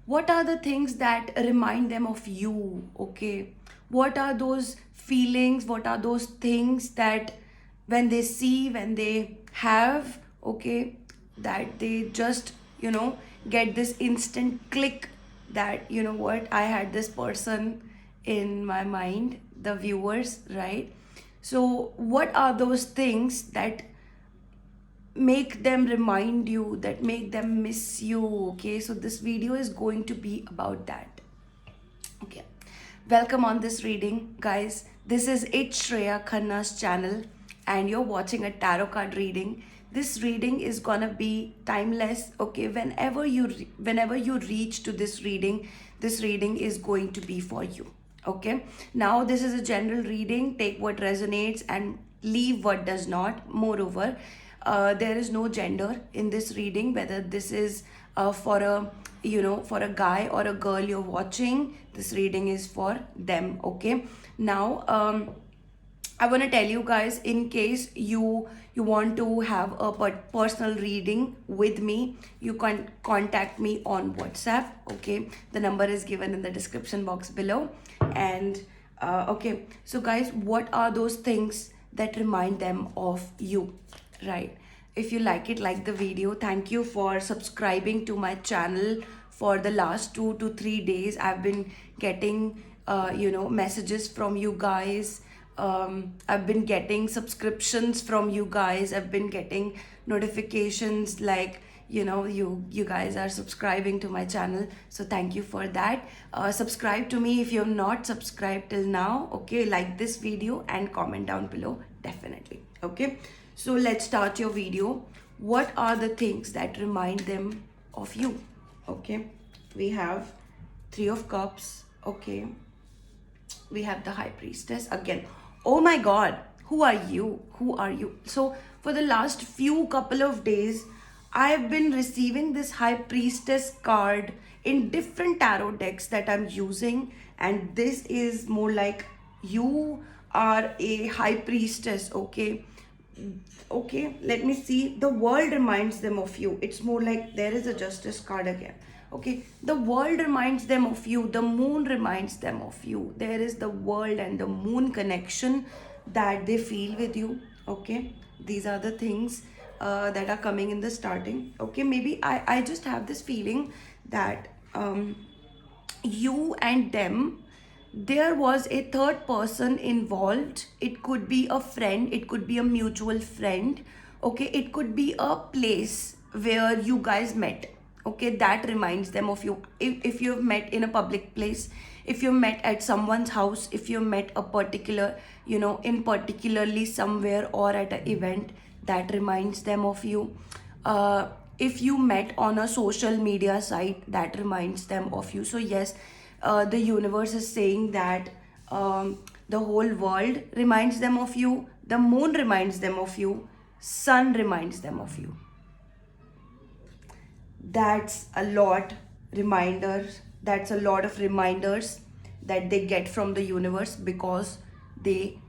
What are the things that remind them of you? Okay, what are those feelings, what are those things that when they see, when they have, okay, that they just, get this instant click that, what, I had this person in my mind, the viewers, right? So what are those things that make them remind you, that make them miss you? Okay, so this video is going to be about that. Okay, welcome on this reading, guys. This is Shreya Khanna's channel, and you're watching a tarot card reading. This reading is gonna be timeless. Okay, whenever you reach to this reading is going to be for you. Okay, now this is a general reading. Take what resonates and leave what does not. Moreover, there is no gender in this reading, whether this is for a, for a guy or a girl you're watching. This reading is for them. Okay, now I want to tell you guys, in case you want to have a personal reading with me, you can contact me on WhatsApp. Okay, the number is given in the description box below. And okay, so guys, what are those things that remind them of you, right? If you like it, like the video. Thank you for subscribing to my channel. For the last 2 to 3 days, I've been getting messages from you guys. I've been getting subscriptions from you guys. I've been getting notifications like, you guys are subscribing to my channel. So thank you for that. Subscribe to me if you're not subscribed till now. Okay, like this video and comment down below, definitely. Okay, so let's start your video. What are the things that remind them of you? Okay, we have Three of Cups. Okay, we have the High Priestess again. Oh my god, who are you? Who are you? So for the last few couple of days, I've been receiving this High Priestess card in different tarot decks that I'm using, and this is more like you are a High Priestess. Okay, okay, let me see. The World reminds them of you. It's more like there is a Justice card again. Okay, the World reminds them of you. The Moon reminds them of you. There is the World and the Moon connection that they feel with you. Okay, these are the things that are coming in the starting. Okay, maybe I just have this feeling that you and them, there was a third person involved. It could be a friend, it could be a mutual friend. Okay, it could be a place where you guys met. Okay, that reminds them of you. If you've met in a public place, if you met at someone's house, if you met a particular, in particularly somewhere or at an event, that reminds them of you. If you met on a social media site, that reminds them of you. So yes, the universe is saying that the whole world reminds them of you, the moon reminds them of you, sun reminds them of you. That's a lot reminders. That's a lot of reminders that they get from the universe, because they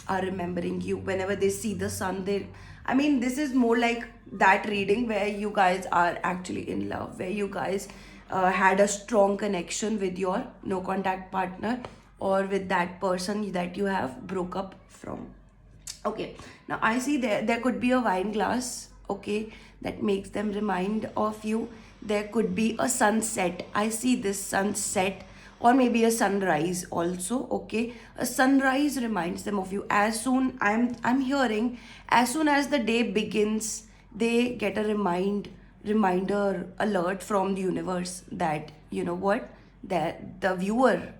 are remembering you. Whenever they see the sun, this is more like that reading where you guys are actually in love, where you guys had a strong connection with your no contact partner, or with that person that you have broke up from. Okay, now I see there could be a wine glass. Okay, that makes them remind of you. There could be a sunset. I see this sunset, or maybe a sunrise also. Okay, a sunrise reminds them of you. As soon I'm hearing, as soon as the day begins, they get a reminder alert from the universe that, what, that the viewer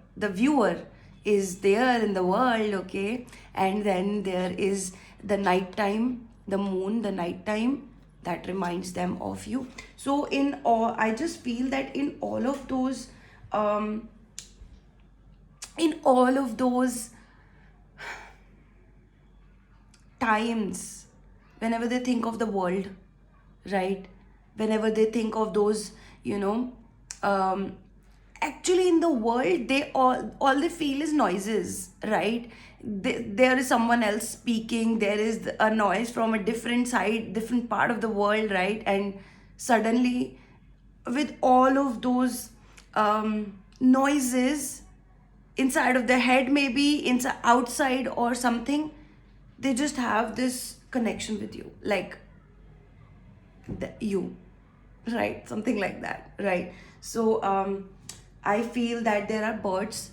is there in the world. Okay, and then there is the nighttime, the moon, the nighttime, that reminds them of you. So in all, I just feel that in all of those times, whenever they think of the world, right, whenever they think of those, um, actually in the world, they all they feel is noises, right? There is someone else speaking, there is a noise from a different side, different part of the world, right? And suddenly, with all of those noises inside of their head, maybe inside, outside or something. They just have this connection with you, like you, right? Something like that, right? So I feel that there are birds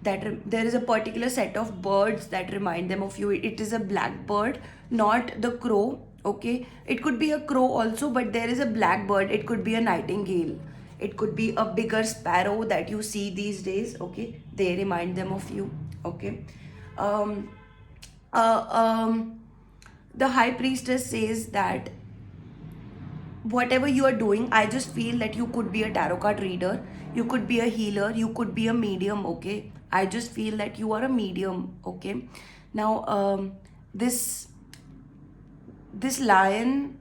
there is a particular set of birds that remind them of you. It is a blackbird, not the crow. Okay, it could be a crow also, but there is a blackbird. It could be a nightingale. It could be a bigger sparrow that you see these days. Okay, they remind them of you. Okay, um, uh, um, the high priestess says that whatever you are doing, I just feel that you could be a tarot card reader, you could be a healer, you could be a medium. Okay, I just feel that you are a medium. Okay, now this lion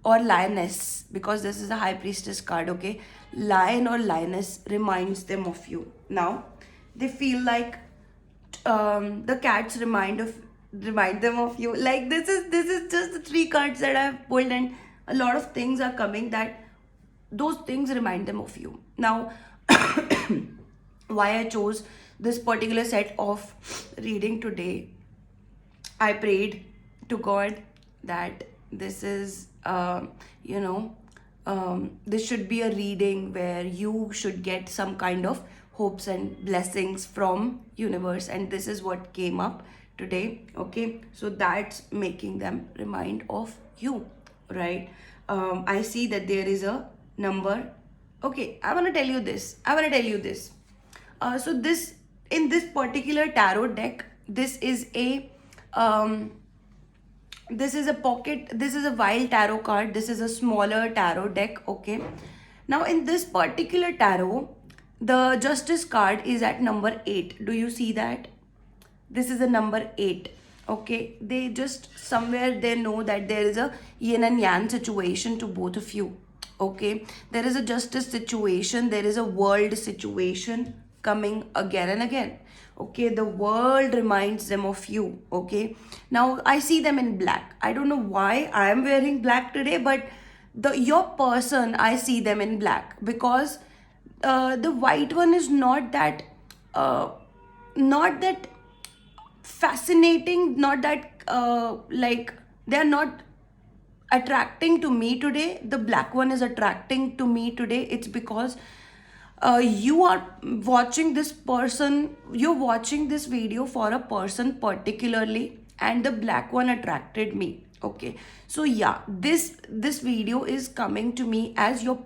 or lioness, because this is a high priestess card. Okay, lion or lioness reminds them of you. Now they feel like the cats remind them of you. Like this is just the three cards that I've pulled, and a lot of things are coming that those things remind them of you. Now why I chose this particular set of reading today, I prayed to God that this is, this should be a reading where you should get some kind of hopes and blessings from universe, and this is what came up today. Okay, so that's making them remind of you, right? I see that there is a number. Okay, I want to tell you this. So this, in this particular tarot deck, this is a pocket, this is a wild tarot card, this is a smaller tarot deck. Okay, now in this particular tarot, the justice card is at number 8. Do you see that? This is a number 8. Okay, they just somewhere they know that there is a yin and yang situation to both of you. Okay, there is a justice situation, there is a world situation coming again and again. Okay, the world reminds them of you. Okay, now I see them in black. I don't know why I am wearing black today, but your person, I see them in black, because the white one is not that not that fascinating, not that like they are not attracting to me today. The black one is attracting to me today. It's because you are watching this person, you're watching this video for a person particularly, and the black one attracted me. Okay, so yeah, this video is coming to me as your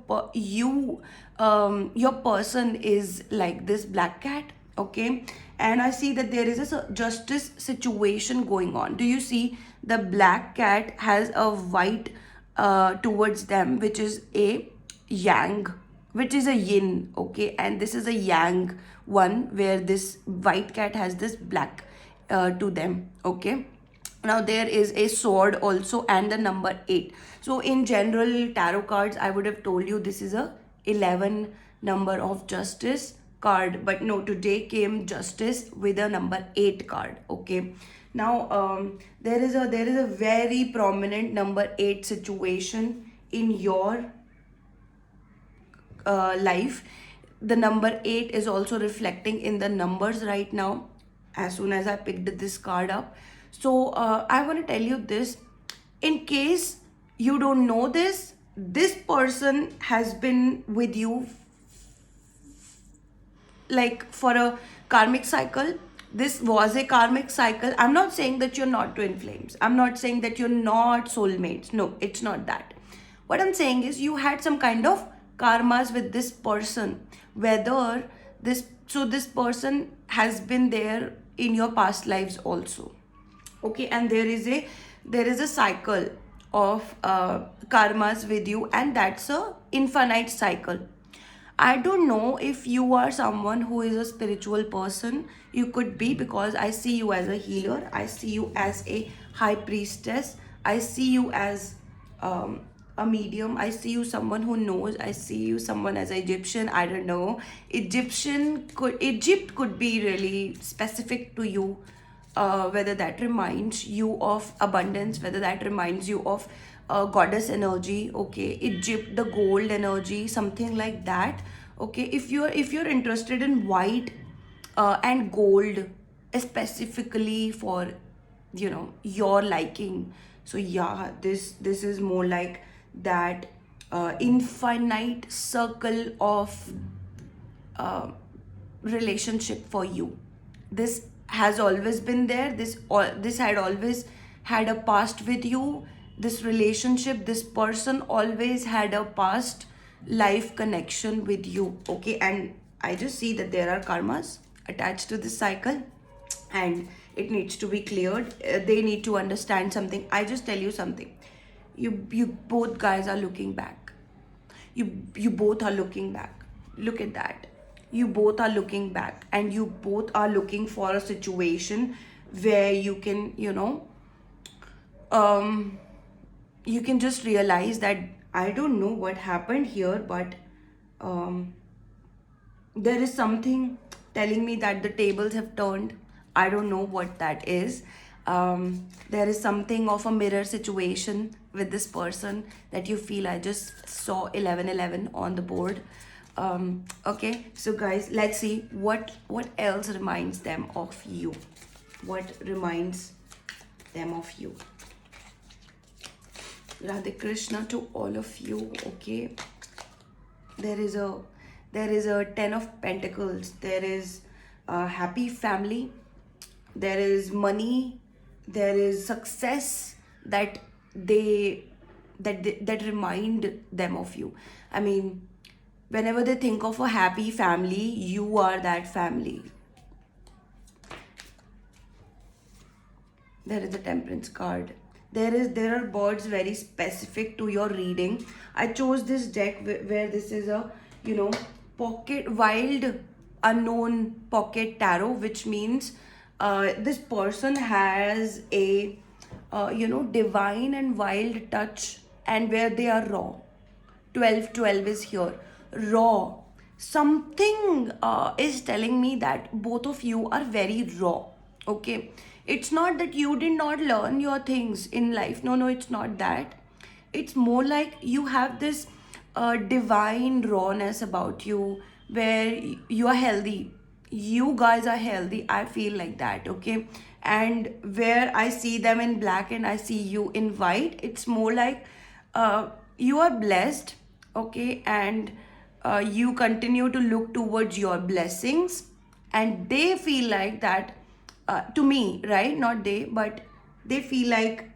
person is like this black cat. Okay, and I see that there is a justice situation going on. Do you see the black cat has a white towards them, which is a yang, which is a yin. Okay, and this is a yang one, where this white cat has this black to them. Okay, now there is a sword also and the number 8. So in general tarot cards, I would have told you this is a 11 number of justice card, but no, today came justice with a number 8 card. Okay, now there is a very prominent number 8 situation in your life. The number 8 is also reflecting in the numbers right now, as soon as I picked this card up. So I want to tell you this, in case you don't know this person has been with you like for a karmic cycle. This was a karmic cycle. I'm not saying that you're not twin flames, I'm not saying that you're not soulmates. No, it's not that. What I'm saying is you had some kind of karmas with this person, whether this person has been there in your past lives also. Okay, and there is a cycle of karmas with you, and that's a infinite cycle. I don't know if you are someone who is a spiritual person. You could be, because I see you as a healer, I see you as a high priestess, I see you as a medium, I see you someone who knows, I see you someone as Egyptian. I don't know, Egypt could be really specific to you, whether that reminds you of abundance, whether that reminds you of goddess energy. Okay, Egypt, the gold energy, something like that. Okay, if you're interested in white and gold, specifically for your liking, so yeah, this is more like that infinite circle of uh, relationship for you. This has always been there. This had always had a past with you. This relationship, this person always had a past life connection with you. Okay, and I just see that there are karmas attached to this cycle, and it needs to be cleared. They need to understand something. I just tell you something. You both guys are looking back. You both are looking back. Look at that. You both are looking back, and you both are looking for a situation where you can um you can just realize that I don't know what happened here, but um there is something telling me that the tables have turned. I don't know what that is. There is something of a mirror situation with this person that you feel. I just saw 1111 on the board. Okay, so guys, let's see what else reminds them of you. What reminds them of you? Radhe Krishna to all of you. Okay, there is a 10 of Pentacles. There is a happy family, there is money, there is success that remind them of you. I mean, whenever they think of a happy family, you are that family. There is a Temperance card. There are birds very specific to your reading. I chose this deck where this is a pocket wild unknown pocket tarot, which means this person has a divine and wild touch, and where they are raw. 1212 is here, raw. Something is telling me that both of you are very raw. Okay, it's not that you did not learn your things in life. No, it's not that. It's more like you have this divine rawness about you, where you are healthy. You guys are healthy, I feel like that. Okay, and where I see them in black and I see you in white, it's more like you are blessed. Okay, and you continue to look towards your blessings, and they feel like that, to me, right? Not they, but they feel like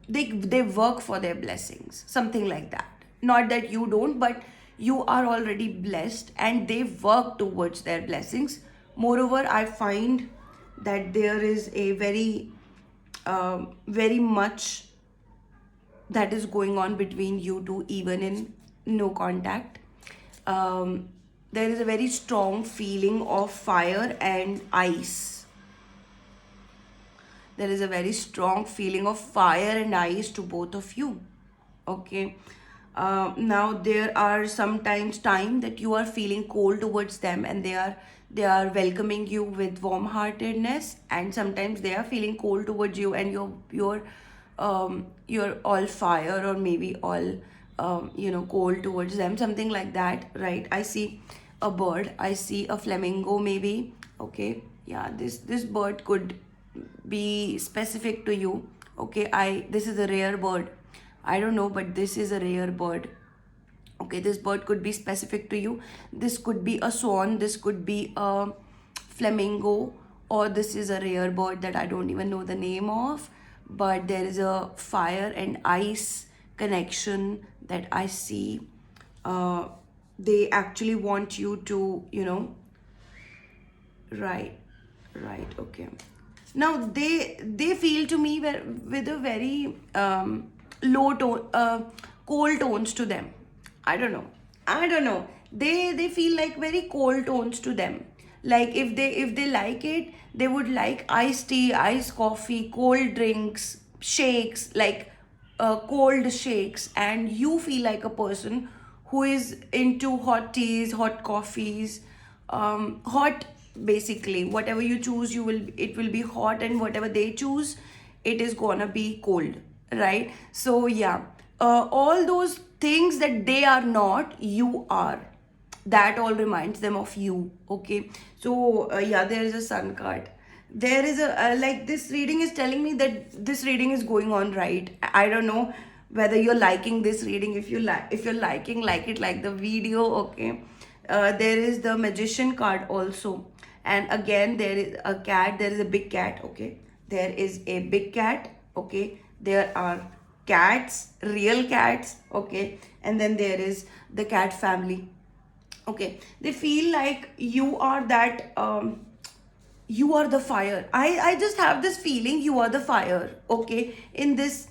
they work for their blessings, something like that. Not that you don't, but you are already blessed and they work towards their blessings. Moreover, I find that there is a very much that is going on between you two, even in no contact. There is a very strong feeling of fire and ice. There is a very strong feeling of fire and ice to both of you. Okay, now there are sometimes time that you are feeling cold towards them, and they are welcoming you with warm heartedness, and sometimes they are feeling cold towards you, and you're all fire, or maybe all cold towards them, something like that, right? I see a bird, I see a flamingo maybe. Okay, yeah, this bird could be specific to you. Okay, this is a rare bird. I don't know, but this is a rare bird. Okay, this bird could be specific to you. This could be a swan, this could be a flamingo, or this is a rare bird that I don't even know the name of. But there is a fire and ice connection that I see. They actually want you to, right, okay. Now they feel to me with a very low tone, cold tones to them. I don't know. They feel like very cold tones to them. Like if they like it, they would like iced tea, iced coffee, cold drinks, shakes, like cold shakes, and you feel like a person who is into hot teas, hot coffees, hot, basically whatever you choose, it will be hot, and whatever they choose, it is gonna be cold, right? So yeah, all those things that they are not, you are. That all reminds them of you. Okay, so yeah, there is a sun card. There is a like, this reading is telling me that this reading is going on right. I don't know whether you're liking this reading. If you like, if you're liking, like it, like the video. Okay, there is the magician card also, and again there is a cat. There is a big cat. Okay, there is a big cat. Okay, there are cats, real cats. Okay, and then there is the cat family. Okay, they feel like you are that, you are the fire. I just have this feeling you are the fire. Okay, in this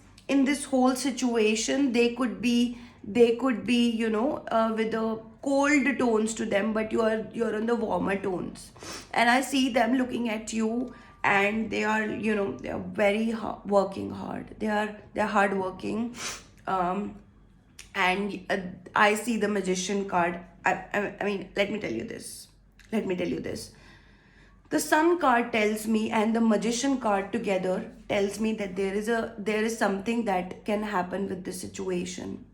whole situation, they could be, you know, with the cold tones to them, but you're on the warmer tones. And I see them looking at you, and they are, you know, they are very working hard. They're hard working. um and I see the magician card. I mean, let me tell you this. Let me tell you this. The sun card tells me, and the magician card together tells me that there is something that can happen with the situation.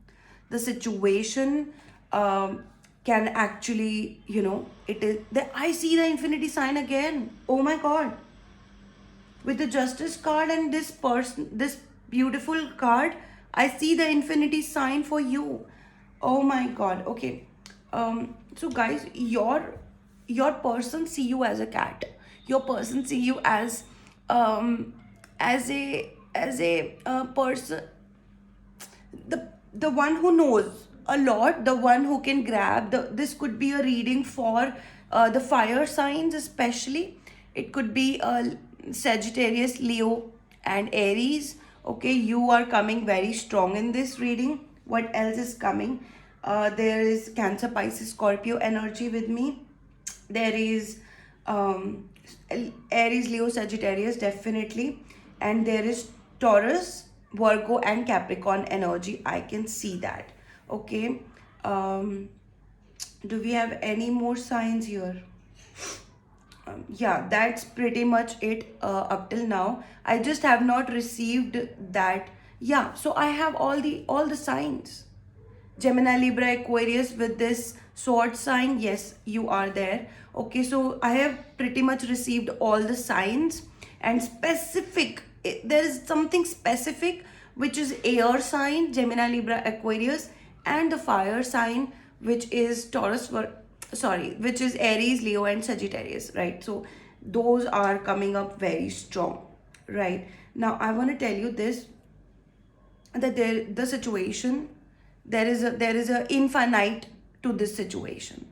The situation, can actually, you know, it is. I see the infinity sign again. Oh my God, with the justice card and this person, this beautiful card, I see the infinity sign for you. Oh my God. Okay, so guys, your person see you as a cat. Your person see you um as a person, the one who knows a lot, the one who can grab the. This could be a reading for the fire signs, especially. It could be Sagittarius, Leo, and Aries. Okay, you are coming very strong in this reading. What else is coming? There is Cancer, Pisces, Scorpio energy with me. There is um, Aries, Leo, Sagittarius, definitely. And there is Taurus, Virgo, and Capricorn energy. I can see that. Okay. Um, do we have any more signs here? Yeah, that's pretty much it up till now. I just have not received that. Yeah, so I have all the signs. Gemini, Libra, Aquarius with this sword sign. Yes, you are there. Okay, so I have pretty much received all the signs, and specific. There is something specific which is air sign, Gemini, Libra, Aquarius, and the fire sign which is Taurus. Sorry, which is Aries, Leo, and Sagittarius. Right. So those are coming up very strong. Right now, I want to tell you this, that the situation, there is a infinite to this situation.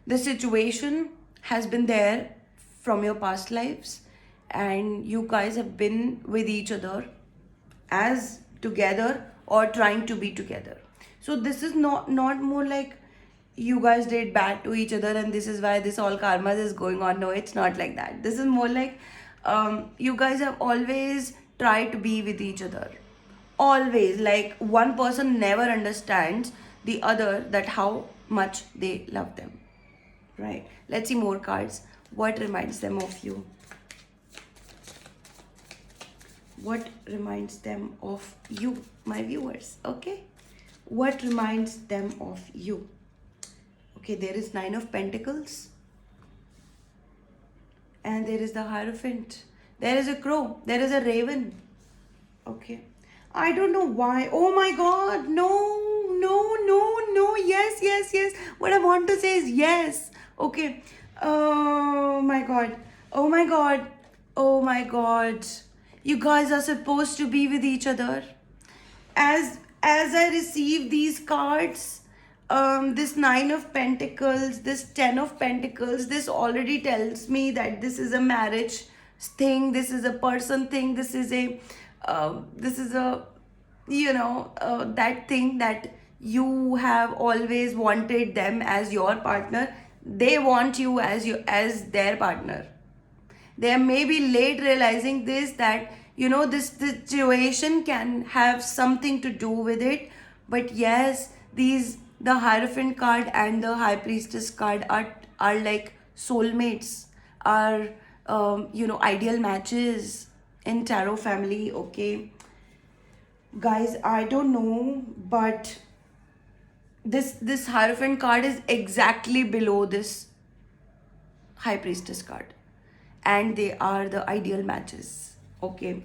The situation has been there from your past lives, and you guys have been with each other as together or trying to be together. So this is not more like you guys did bad to each other and this is why this all karma is going on. No, it's not like that. This is more like, you guys have always tried to be with each other. Always, like, one person never understands the other, that how much they love them. Right, let's see more cards. What reminds them of you? What reminds them of you, my viewers? Okay, what reminds them of you? Okay, there is Nine of Pentacles, and there is the Hierophant. There is a crow, there is a raven. Okay, I don't know why. Oh my God, no, no, no, no. Yes, yes, yes. What I want to say is yes. Okay. Oh my God. Oh my God. Oh my God. You guys are supposed to be with each other. As I receive these cards, this Nine of Pentacles, this Ten of Pentacles, this already tells me that this is a marriage thing. This is a person thing. This is a, you know, that thing that you have always wanted them as your partner. They want you as their partner. They may be late realizing this, that, you know, this situation can have something to do with it. But yes, the Hierophant card and the High Priestess card are like soulmates, are, you know, ideal matches in tarot family. Okay, guys, I don't know, but this Hierophant card is exactly below this High Priestess card, and they are the ideal matches. Okay,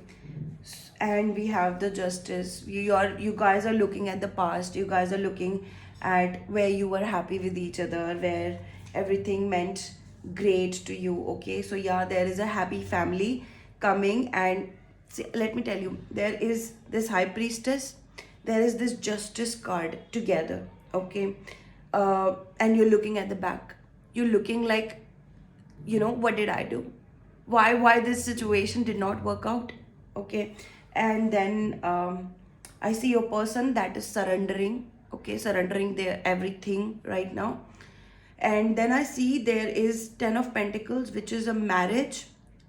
and we have the Justice. You guys are looking at the past. You guys are looking at where you were happy with each other, where everything meant great to you. Okay, so yeah, there is a happy family coming, and see, let me tell you, there is this High Priestess, there is this Justice card together. Okay, and you're looking at the back. You're looking like, what did I do? Why this situation did not work out? Okay, and then I see your person that is surrendering. Okay, surrendering their everything right now. And then I see there is 10 of Pentacles, which is a marriage,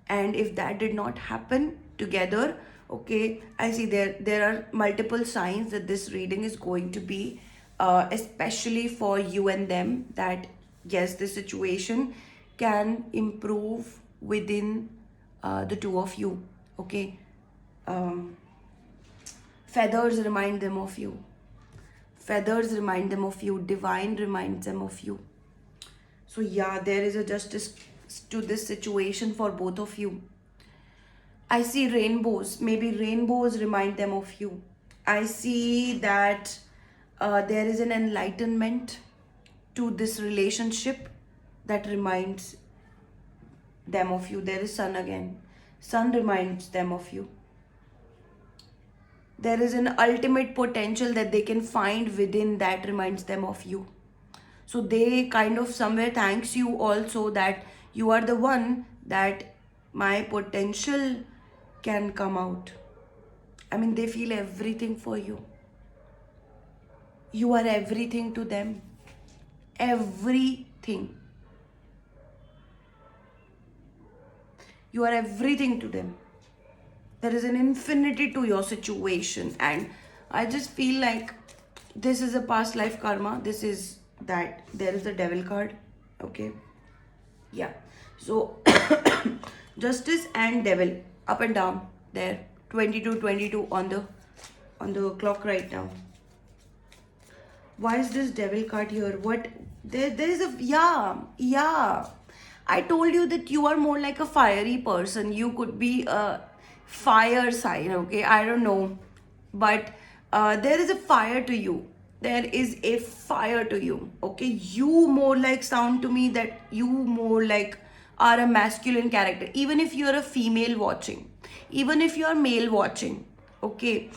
and if that did not happen together, okay, I see there are multiple signs that this reading is going to be especially for you and them, that yes, the situation can improve within the two of you. Okay, um, feathers remind them of you. Feathers remind them of you. Divine reminds them of you. So yeah, there is a justice to this situation for both of you. I see rainbows. Maybe rainbows remind them of you. I see that there is an enlightenment to this relationship that reminds them of you. There is sun again. Sun reminds them of you. There is an ultimate potential that they can find within that reminds them of you. So they kind of somewhere thanks you also, that you are the one that my potential can come out. I mean, they feel everything for you. You are everything to them. Everything. You are everything to them. There is an infinity to your situation, and I just feel like this is a past life karma. This is that. There is a Devil card. Okay, yeah, so Justice and Devil, up and down there, 22 on the clock right now. Why is this Devil card here? What, there is a, yeah, I told you that you are more like a fiery person. You could be a fire sign. Okay, I don't know, but there is a fire to you. There is a fire to you. Okay, you more like sound to me that you more like are a masculine character. Even if you're a female watching, even if you're male watching, okay,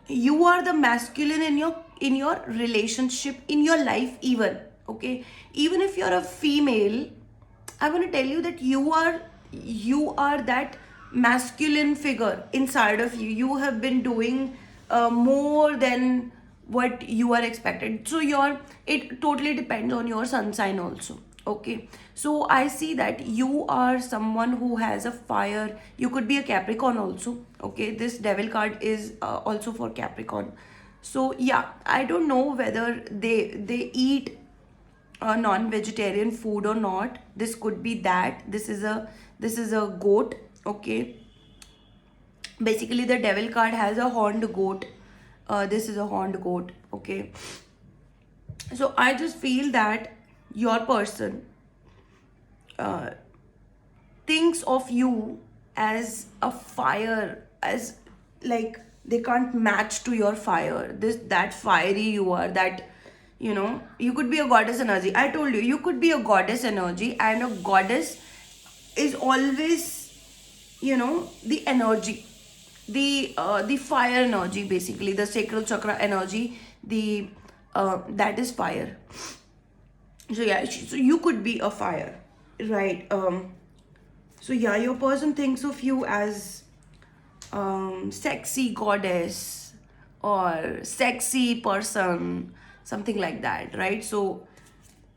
you are the masculine in your relationship, in your life even. Okay, even if you're a female, I want to tell you that you are that masculine figure inside of you. You have been doing more than what you are expected. So it totally depends on your sun sign also. Okay, so I see that you are someone who has a fire. You could be a Capricorn also. Okay, this Devil card is also for Capricorn. So yeah, I don't know whether they eat non-vegetarian food or not. This could be that. This is a goat. Okay, basically the Devil card has a horned goat. This is a horned goat. Okay, so I just feel that your person thinks of you as a fire, as like they can't match to your fire. That fiery you are, that you could be a goddess energy. I told you could be a goddess energy, and a goddess is always the energy, the fire energy, basically the sacral chakra energy, the that is fire. So yeah, so you could be a fire, right? So yeah, your person thinks of you as sexy goddess or sexy person, something like that, right? So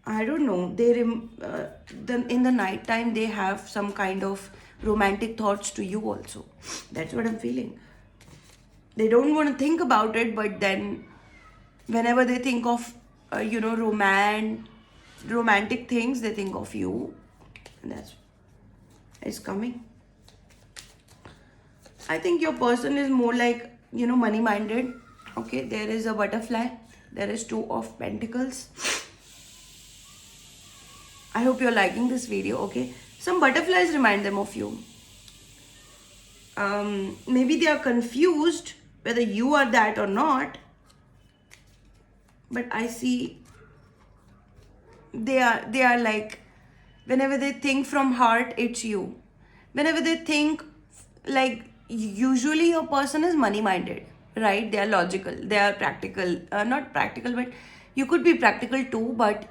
I don't know, then in the night time they have some kind of romantic thoughts to you also. That's what I'm feeling. They don't want to think about it, but then whenever they think of romantic things, they think of you, and that's it's coming. I think your person is more like money minded. Okay, there is a butterfly. there is Two of Pentacles. I hope you're liking this video, okay? Some butterflies remind them of you. Maybe they are confused whether you are that or not. But I see they are like, whenever they think from heart, it's you. Whenever they think, like, usually your person is money minded, right? They are logical, they are practical, not practical, but you could be practical too, but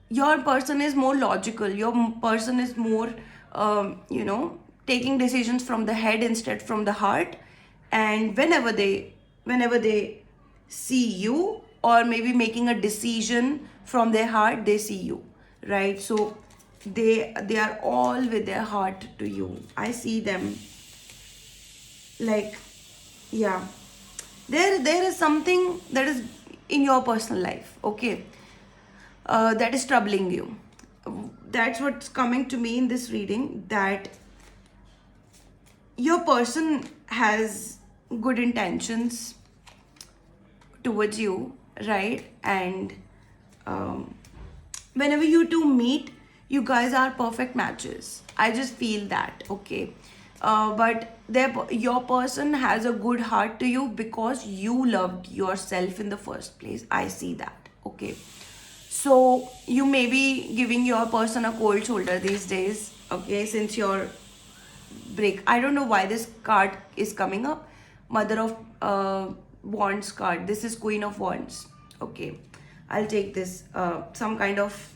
your person is more logical, your person is more taking decisions from the head instead from the heart. And whenever they see you, or maybe making a decision from their heart, they see you, right? So they are all with their heart to you. I see them like, yeah, there is something that is in your personal life, okay, that is troubling you. That's what's coming to me in this reading, that your person has good intentions towards you, right? And whenever you two meet, you guys are perfect matches. I just feel that, okay? But your person has a good heart to you because you loved yourself in the first place. I see that, okay? So you may be giving your person a cold shoulder these days, okay, since your break. I don't know why this card is coming up. Mother of Wands card. This is Queen of Wands. Okay, I'll take this. Some kind of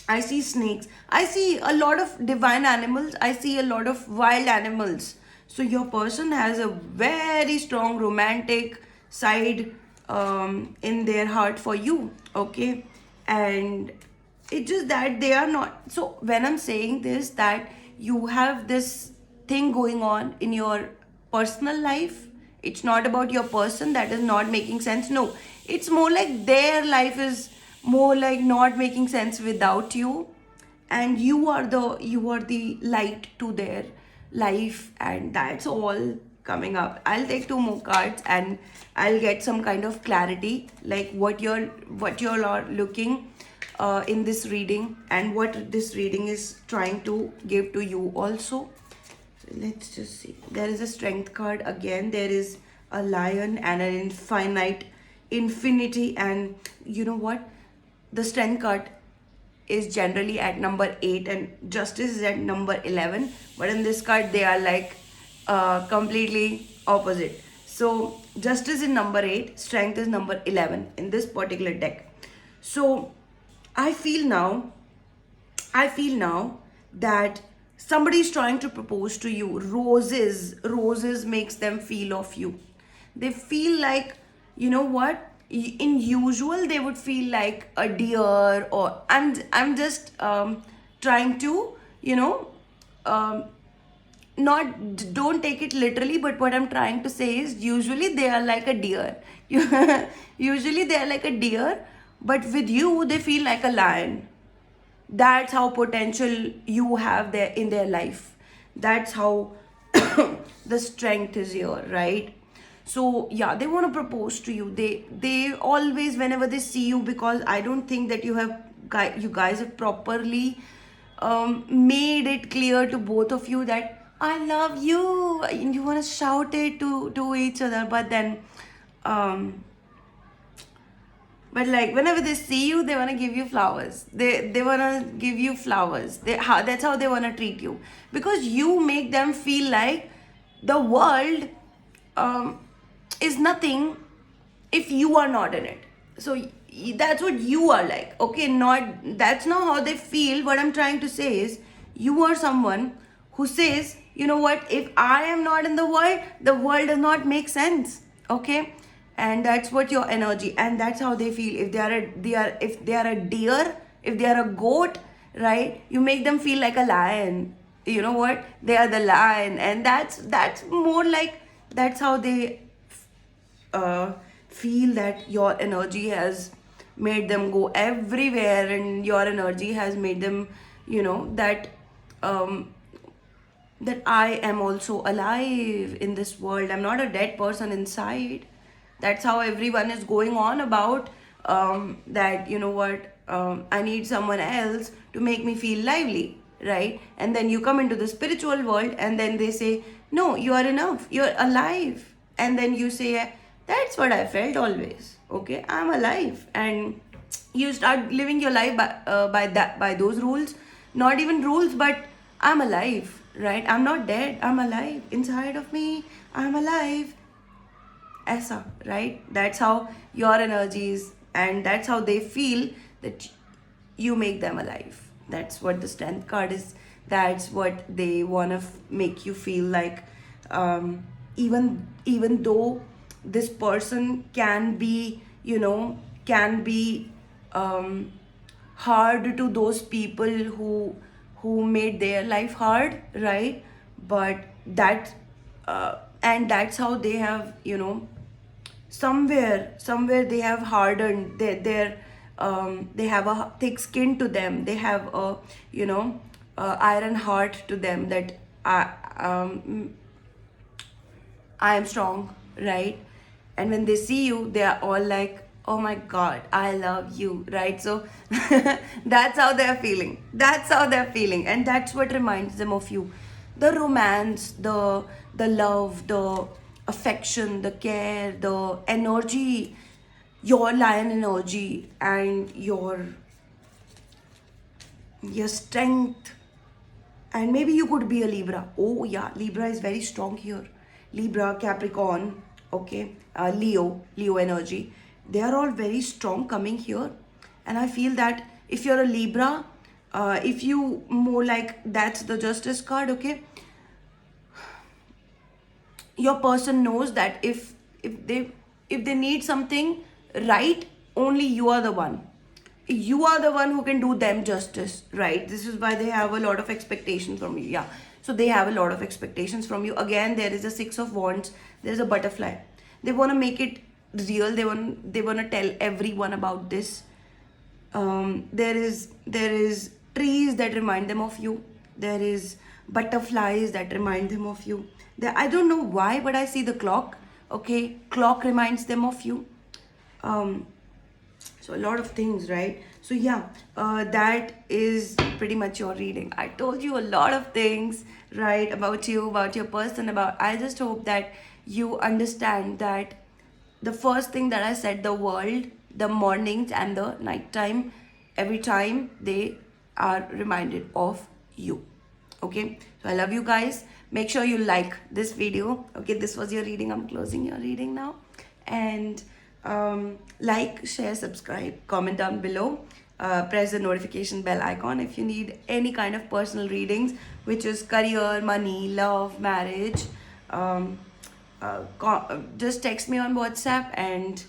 I see snakes. I see a lot of divine animals. I see a lot of wild animals. So your person has a very strong romantic side in their heart for you, okay? And it's just that they are not. So when I'm saying this, that you have this thing going on in your personal life, it's not about your person that is not making sense. No, it's more like their life is more like not making sense without you, and you are the light to their life, and that's all coming up. I'll take two more cards and I'll get some kind of clarity, like what you're are looking in this reading, and what this reading is trying to give to you also. Let's just see. There is a Strength card again. There is a Lion and an infinity, and you know what? The Strength card is generally at number 8 and Justice is at number 11, but in this card they are like completely opposite. So Justice is number 8, Strength is number 11 in this particular deck. So I feel now that somebody is trying to propose to you. Roses makes them feel of you. They feel like, you know what, in usual they would feel like a deer, or I'm just trying to, not, don't take it literally, but what I'm trying to say is usually they are like a deer. Usually they are like a deer, but with you they feel like a lion. That's how potential you have there in their life. That's how the strength is here, right? So yeah, they want to propose to you. They always, whenever they see you, because I don't think that you guys have properly made it clear to both of you that I love you, and you want to shout it to each other, but then but like whenever they see you, they want to give you flowers. They want to give you flowers. That's how they want to treat you, because you make them feel like the world is nothing if you are not in it. So that's what you are like, okay? Not, that's not how they feel. What I'm trying to say is, you are someone who says, you know what, if I am not in the world does not make sense, okay? And that's what your energy, and that's how they feel. If they are a deer, if they are a goat, right, you make them feel like a lion. You know what, they are the lion, and that's more like, that's how they feel, that your energy has made them go everywhere, and your energy has made them, that that I am also alive in this world. I'm not a dead person inside. That's how everyone is going on about that, you know what, I need someone else to make me feel lively, right? And then you come into the spiritual world and then they say, no, you are enough, you're alive. And then you say, that's what I felt always. Okay, I'm alive. And you start living your life by those rules, not even rules, but I'm alive, right? I'm not dead, I'm alive inside of me, I'm alive. Aisa, right? That's how your energies, and that's how they feel that you make them alive. That's what the strength card is. That's what they want to make you feel like. Even though this person can be, you know, can be hard to those people who made their life hard, right? But that and that's how they have, you know, somewhere they have hardened their they have a thick skin to them, they have a, you know, iron heart to them, that I am strong, right? And when they see you, they are all like, oh my god, I love you, right? So that's how they're feeling. That's how they're feeling. And that's what reminds them of you. The romance, the love, the affection, the care, the energy, your lion energy, and your strength. And maybe you could be a Libra. Oh yeah, Libra is very strong here. Libra, Capricorn, okay, Leo energy, they are all very strong coming here. And I feel that if you're a Libra, if you more like, that's the Justice card, okay, your person knows that if they need something right, only you are the one, you are the one who can do them justice, right? This is why they have a lot of expectations from you. Yeah, so they have a lot of expectations from you. Again, there is a Six of Wands, there's a butterfly. They want to make it real, they want to tell everyone about this. There is trees that remind them of you, there is butterflies that remind them of you. I don't know why, but I see the clock, okay, clock reminds them of you. So a lot of things, right? So yeah, that is pretty much your reading. I told you a lot of things, right, about you, about your person, about, I just hope that you understand that the first thing that I said, the world, the mornings and the night time, every time they are reminded of you. Okay, so I love you guys. Make sure you like this video. Okay, this was your reading. I'm closing your reading now. And like, share, subscribe, comment down below, press the notification bell icon if you need any kind of personal readings, which is career, money, love, marriage. Just text me on WhatsApp, and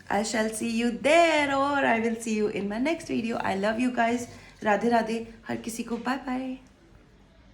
I shall see you there, or I will see you in my next video. I love you guys. Radhe Radhe. Har kisi ko bye bye.